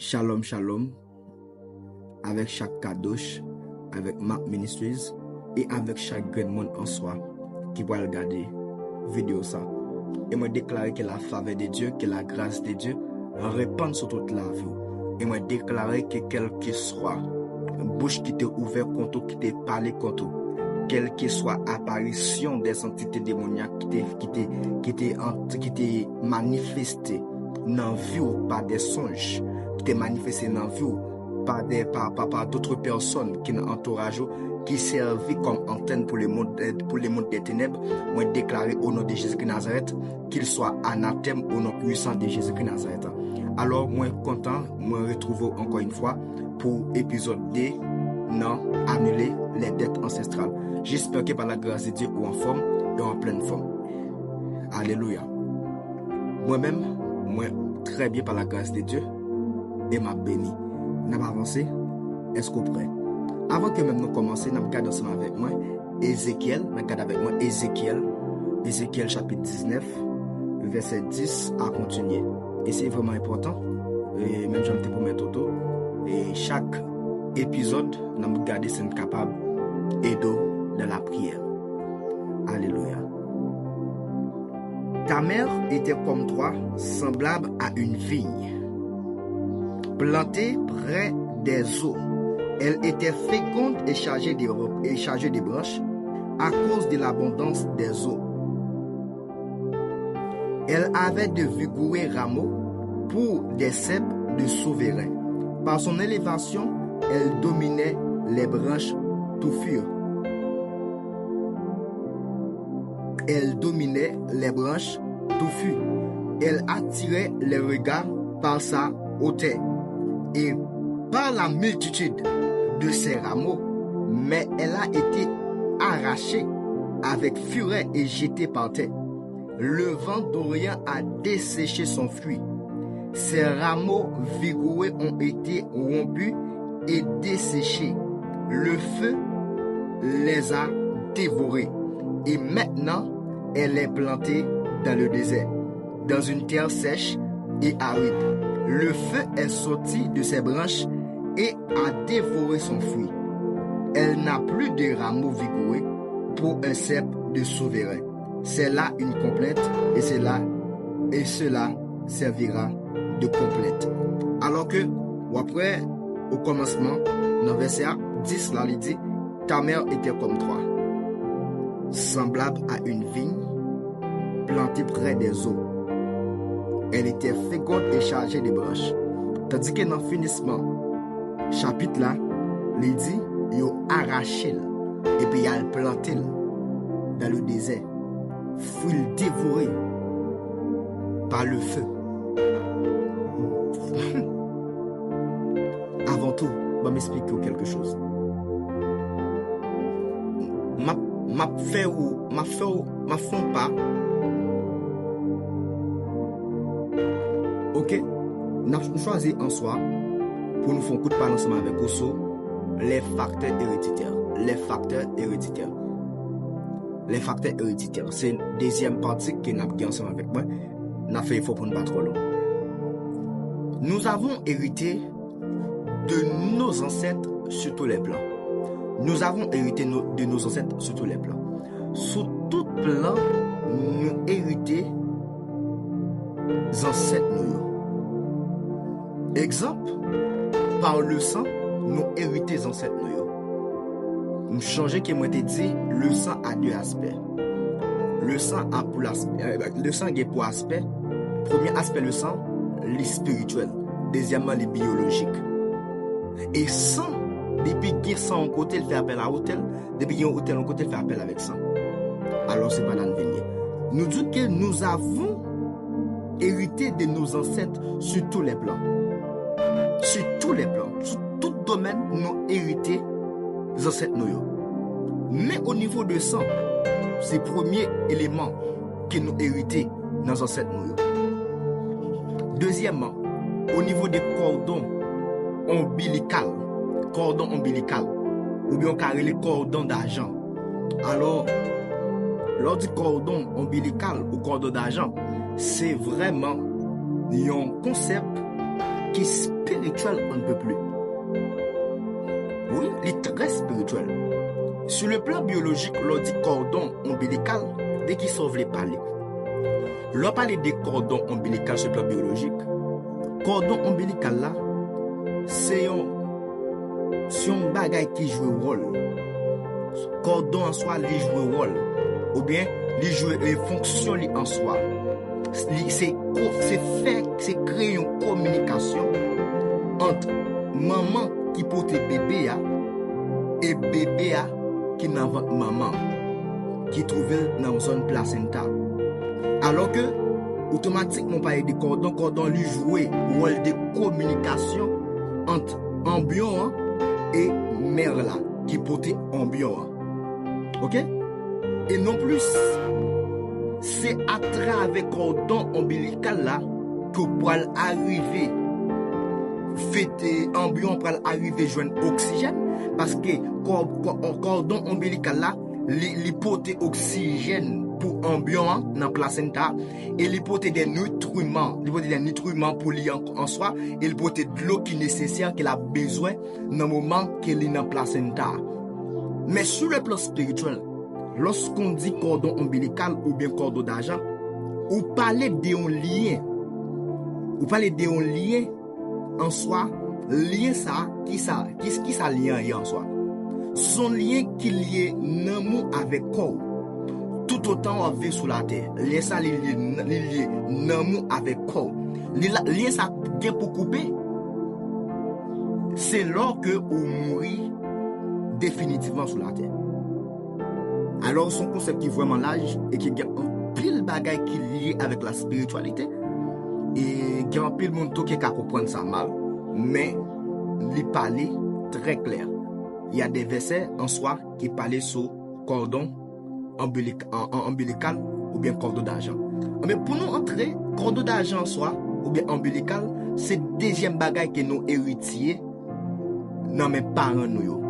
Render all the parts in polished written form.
Shalom, shalom, avec chaque kadosh, avec Mark Ministries et avec chaque grand monde en soi qui va regarder vidéo ça. Et moi déclarer que la faveur de Dieu, que la grâce de Dieu répand sur toute la vie. Et moi déclarer que quel que soit bouche qui t'est ouverte contre qui t'est parlé contre, quelle que soit apparition des entités démoniaques qui t'est manifestée dans la vie ou par des songes, qui t'est manifesté dans la vie ou par d'autres personnes qui sont entourage, qui servent comme antenne pour le monde des ténèbres, moi déclarer au nom de Jésus-Christ Nazareth qu'il soit anathème au nom puissant de Jésus-Christ Nazareth. Alors moi content, moi retrouve encore une fois pour épisode 2, non, annuler les dettes ancestrales. J'espère que par la grâce de Dieu ou en forme et en pleine forme. Alléluia. Moi-même, moi très bien par la grâce de Dieu et m'a béni. N'a pas avancé? Est-ce qu'on prêt? Avant que même nous commencions, nous regardons ensemble avec moi Ézéchiel, Ézéchiel chapitre 19, verset 10 à continuer. Et c'est vraiment important. Et même je me promets tout. Et chaque épisode, nous regardons si nous sommes capables d'aider dans la prière. Alléluia. Ta mère était comme toi, semblable à une vigne, plantée près des eaux. Elle était féconde et chargée de branches à cause de l'abondance des eaux. Elle avait de vigoureux rameaux pour des cèpes de souverains. Par son élévation, elle dominait les branches touffues. Elle attirait les regards par sa hauteur et par la multitude de ses rameaux, mais elle a été arrachée avec fureur et jetée par terre. Le vent d'Orient a desséché son fruit. Ses rameaux vigoureux ont été rompus et desséchés. Le feu les a dévorés. Et maintenant, elle est plantée dans le désert, dans une terre sèche et aride. Le feu est sorti de ses branches et a dévoré son fruit. Elle n'a plus de rameaux vigoureux pour un cep de souverain. C'est là une complète et cela servira de complète. Alors que, après, au commencement, dans le verset 10, là, il dit, ta mère était comme toi, semblable à une vigne plantée près des eaux. Elle était féconde et chargée de branches. Tandis que dans le finissement, chapitre là, il dit, il a arraché et puis il a planté dans le désert. Fruit dévoré par le feu. Avant tout, je vais m'expliquer quelque chose. Ma font pas. Ok, nous choisi en soi pour nous faire un coup de parole ensemble avec Osso, les facteurs héréditaires. C'est une deuxième partie que nous avons ensemble avec moi. Nous avons fait effort pour ne pas trop long. Nous avons hérité de nos ancêtres sur tous les plans. Nous avons hérité de nos ancêtres sur tous les plans. Sur tout plan, nous héritons des ancêtres. Exemple, par le sang, nous héritons des ancêtres. Nous changeons qui m'a dit, le sang a deux aspects. Le sang a pour le sang est pour aspect. Premier aspect le sang, le spirituel. Deuxièmement, le biologique. Et sang, depuis qu'il y a sang en côté, il fait appel à hôtel. Depuis qu'il y a un hôtel en côté, il fait appel avec sang. Alors c'est pas dans le venir. Nous disons que nous avons hérité de nos ancêtres sur tous les plans. Sur tous les plans. Sur tout domaine, nous héritons des ancêtres. Mais au niveau de sang, c'est le premier élément que nous héritons dans nos ancêtres. Deuxièmement, au niveau des cordons ombilicaux, ou bien on carré les cordons d'argent. Alors, lors du cordon ombilical ou cordon d'argent, c'est vraiment un concept qui est spirituel, on ne peut plus. Oui, il est très spirituel. Sur le plan biologique, l'on dit cordon ombilical, dès qu'il sauve les parler. L'on parle des cordons ombilicaux sur le plan biologique. Cordon ombilical là, c'est un bagage qui joue un rôle. Cordon en soi, il joue un rôle. Ou bien, il joue une fonction en soi. C'est créer une communication entre maman qui porte bébé et bébé qui n'a pas maman qui trouve dans une zone placenta. Alors que automatiquement par des cordon lui jouer rôle de communication entre embryon et mère là qui porte embryon. OK? Et non plus c'est à travers cordon ombilical là que pour arriver fêter embryon pour arriver joindre oxygène parce que cordon ombilical là il porte oxygène pour embryon dans placenta et il porte des nutriments pour lui en soi et il porte de l'eau qui est nécessaire qu'il a besoin dans le moment qu'il est dans placenta. Mais sur le plan spirituel, lorsqu'on dit cordon ombilical ou bien cordon d'argent, on parle d'un lien. On parle d'un lien en soi, lien ça, qui ça lien en soi. Son lien qui lié l'amour avec corps. Tout autant on vit sur la terre. Lien ça lié l'amour avec corps. Lien ça bien pour couper. C'est lors que on mourit définitivement sur la terre. Alors, son concept qui est vraiment large et qui a un pile bagaille qui est lié avec la spiritualité et qui a un pile monde qui a comprendre ça mal, mais il parle très clair. Il y a des versets en soi qui parlent sur cordon ombilical ou bien cordon d'argent. Mais pour nous entrer, cordon d'argent en soi ou bien ombilical, c'est deuxième bagaille que nous héritiers dans mes parents nous.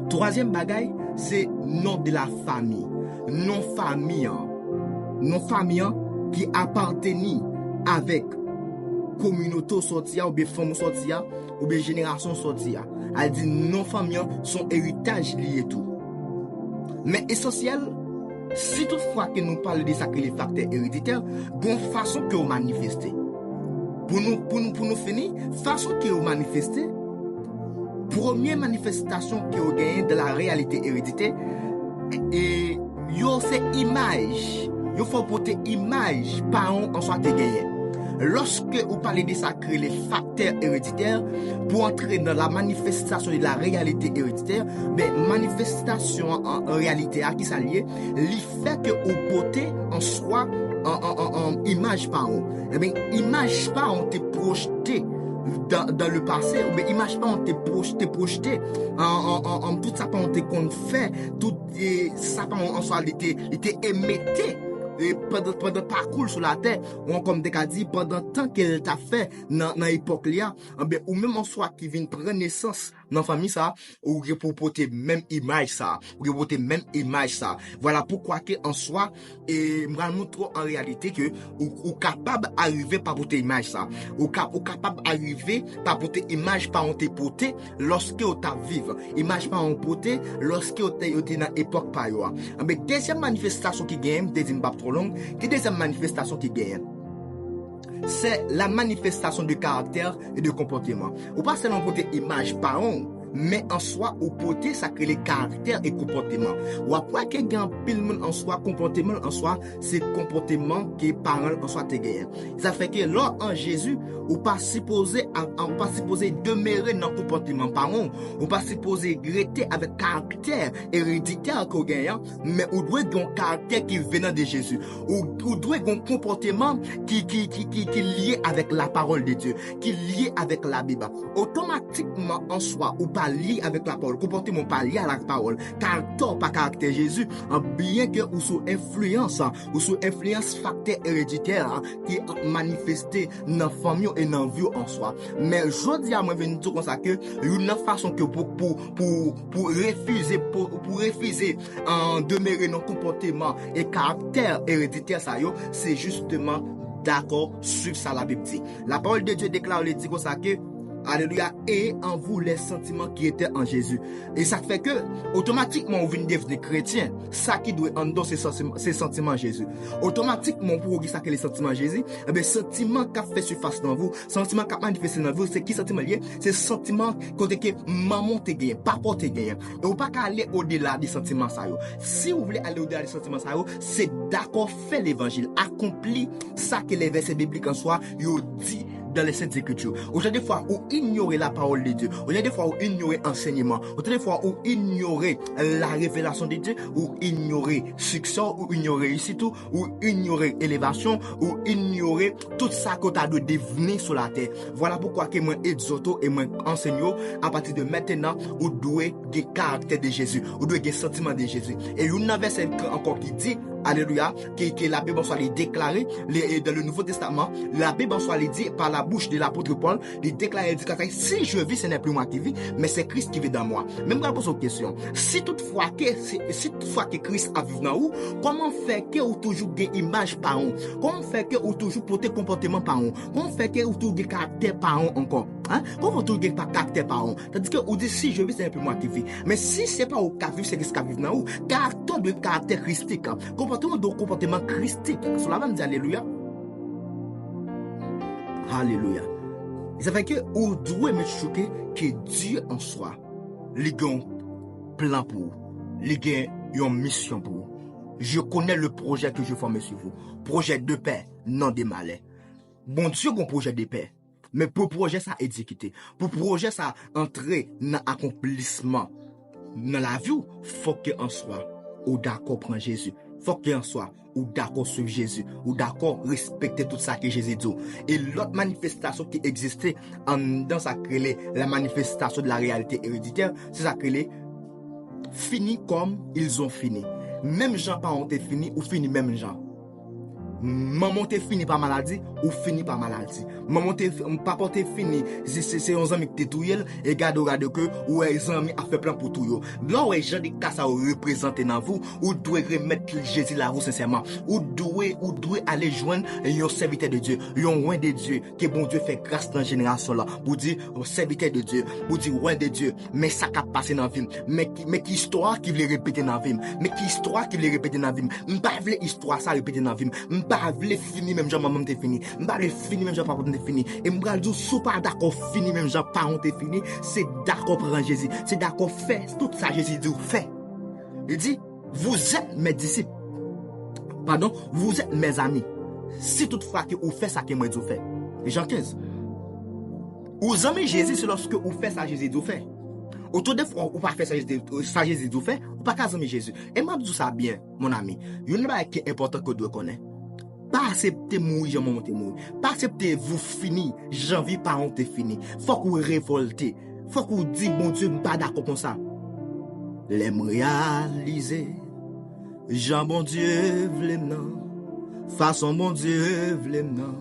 Troisième bagaille, c'est nom de la famille. Non famille qui appartenait avec communauté sortia ou bien famille sortia ou bien génération sortia. Elle dit non famille son héritage lié tout. Mais essentiel, si toutefois que nous parlons de ça que les facteurs héréditaires, bonne façon que vous manifestez. Pour nous finir, façon que vous manifestez. Première manifestation que vous gagnez de la réalité héréditaire et c'est image. Il faut porter image par en soi de gagner. Lorsque vous parlez de ça, créer les facteurs héréditaires pour entrer dans la manifestation de la réalité héréditaire, mais manifestation en réalité à qui ça lié, il fait que vous portez en soi en image par an. Eh bien, image par an t'est projeté dans le passé, ou bien image pas on t'est projeté en tout ça pas on t'est qu'on fait tout ça pas en soi il était émetté et pendant parcours sur la terre on comme des dit pendant temps qu'elle t'a fait dans l'époque là ou même en soi qui vient prendre naissance dans famille ça ou pour porter même image ça ou porter même image ça voilà pourquoi que en soi et me montre en réalité que ou capable arriver par porter image ça ou capable arriver par porter image par on t'est porté lorsque on t'a vivre image par on porté lorsque on t'est dans époque par yo mais deuxième manifestation qui gagne deuxième pas trop longue qui deuxième manifestation qui gagne c'est la manifestation de caractère et de comportement. Ou pas seulement porter image par an, mais en soi, ou porter ça crée les caractères et comportements. Ou après qu'il y a un pile monde en soi, comportement en soi, c'est comportement qui parole en soi te gagne. Ça fait que là, en Jésus, ou pas supposé demeurer dans le comportement par an, ou pas supposé rester avec caractère héréditaire qu'on gagne, mais ou doit avoir un caractère qui venant de Jésus. Ou doit avoir un comportement qui lié avec la parole de Dieu, qui est lié avec la Bible. Automatiquement en soi, ou pas lié avec la parole, comportement pas lié à la parole, caractère pas caractère Jésus, bien que ou sous influence facteur héréditaire qui a manifesté dans la famille et dans la vie en soi. Mais je dis à moi venir tout comme ça que une façon que pour refuser en demeurer dans comportement et caractère héréditaire ça yo, c'est justement d'accord sur ça la Bible dit. La parole de Dieu déclare, il dit comme ça que alléluia, et en vous les sentiments qui étaient en Jésus. Et ça fait que, automatiquement, vous venez devenir chrétien. Ça qui doit endosser ces sentiments en Jésus. Automatiquement, pour vous ça que les sentiments en Jésus, eh bien, sentiment qui a fait surface dans vous, sentiment qui a manifesté dans vous, c'est qui sentiment lié? C'est sentiment côté que maman te gagne, papa te gagne. Et vous pas qu'à aller au-delà des sentiments ça yo. Si vous voulez aller au-delà des sentiments ça yo, c'est d'accord, fait l'évangile, accompli ça que les versets bibliques en soi, yo dit dans les Saintes Écritures. Aujourd'hui, des fois, où ignorer la parole de Dieu. Aujourd'hui, des fois, où ignorer l'enseignement. Aujourd'hui, des fois, où ignorer la révélation de Dieu. Ou ignorer succès, ou ignorer réussite, ou ignorer élévation, ou ignorer tout ça que tu as de devenir sur la terre. Voilà pourquoi que moi exhorto et moi enseigne à partir de maintenant, ou doit des caractères de Jésus. Ou doit des sentiments de Jésus. Et il y a un verset encore qui dit, alléluia, que la Bible soit déclarée dans le Nouveau Testament, la Bible soit dit par la bouche de l'apôtre Paul, il déclare, il dit, si je vis, ce n'est plus moi qui vis, mais c'est Christ qui vit dans moi. Même quand on pose une question, si toutefois que Christ a vécu dans vous, comment fait que vous toujours des images par an? Comment fait que vous toujours portez comportement par an? Comment fait que vous toujours des caractères par an encore? Hein? Comment vous toujours des caractères par an? Tandis que vous dites, si je vis, ce n'est plus moi qui vis. Mais si ce n'est pas vous qui vivez, c'est Christ qui vit dans vous, caractère de caractère christique, comportement christique. Cela va me dire alléluia. Alléluia. Ça fait que vous devez me choquer que Dieu en soi, il a un plan pour vous. Il a une mission pour vous. Je connais le projet que je forme sur vous. Projet de paix, non de malheur. Bon Dieu a un projet de paix. Mais pour projet ça exécuter. Pour projet ça entrer dans l'accomplissement. Dans la vie, il faut qu'en soit ou d'accord prendre Jésus. Faut qu'en soit ou d'accord suivre Jésus, ou d'accord respecter tout ça que Jésus dit. Et l'autre manifestation qui existait dans sa créée, la manifestation de la réalité héréditaire, c'est ça créée fini comme ils ont fini. Même gens pas ont fini ou fini même gens. Maman t'es fini par maladie ou fini par maladie. Maman t'es papa t'es fini c'est un ami qui t'es et garde que ou les amis a fait plan pour tout yo. Là ouais gens des cas ça représenter dans vous ou doit remettre Jésus là vous sincèrement ou doit aller joindre un serviteur de Dieu, un roi de Dieu que bon Dieu fait grâce dans génération là pour dire un serviteur de Dieu, pour dire roi de Dieu, mais ça qui a passé dans vie, mais qui histoire qui veut répéter dans vie, mais qui histoire qui veut répéter dans vie. M'pas veut histoire ça répéter dans vie. M'pas veut fini même genre maman t'es fini. M'pas veut fini même genre papa t'es fini. Et m'pas dire sous pas d'accord fini même genre parent t'es fini, c'est d'accord prendre Jésus, c'est d'accord faire tout ça Jésus dit fait. Il dit vous êtes mes disciples. Pardon, vous êtes mes amis. Si toutefois que vous faites ça que moi je fais. Jean 15. Vous aimez Jésus, c'est lorsque vous faites ça Jésus vous fait. Autour des fois, vous pas faire ça Jésus vous fait, vous pas aimer Jésus. Et moi je dis ça bien, mon ami. Il y a un qui est important que vous devez connaître. Pas accepter mourir, maman te mourir. Pas accepter vous finir, j'envie pas on te fini. Faut que vous révoltez. Faut que vous dites bon Dieu, pas d'accord comme ça. L'aime réaliser. Jean bon Dieu vle m'nan, façon bon Dieu vle m'nan,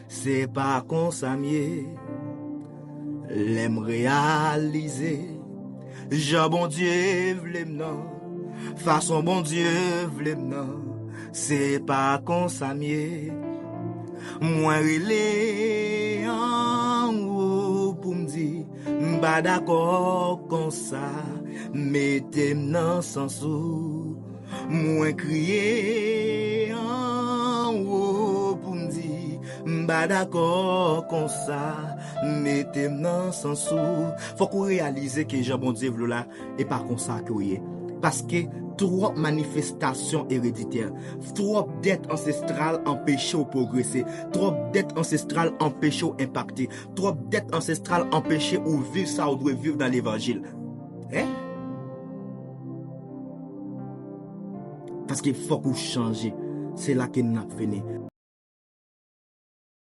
c'est pas comme ça mieux. L'aime réaliser. Jean bon Dieu vle m'nan, façon bon Dieu vle m'nan, c'est pas comme ça mieux. Moi relé en haut pour me dire, m'pas d'accord comme ça, mettez-moi sans sou. Moi crier en haut pour me dire m'pas d'accord comme ça mettez-moi sans sou. Faut qu'on réalise que Jean bon Dieu là et pas comme ça que oui parce que trop manifestations héréditaires, trop dettes ancestrales empêchent au progresser, trop dettes ancestrales empêchent au impacter, trop dettes ancestrales empêchent au vivre ça ou doit vivre dans l'évangile. Hein? Parce qu'il faut qu'on change. C'est là qu'il n'a fini.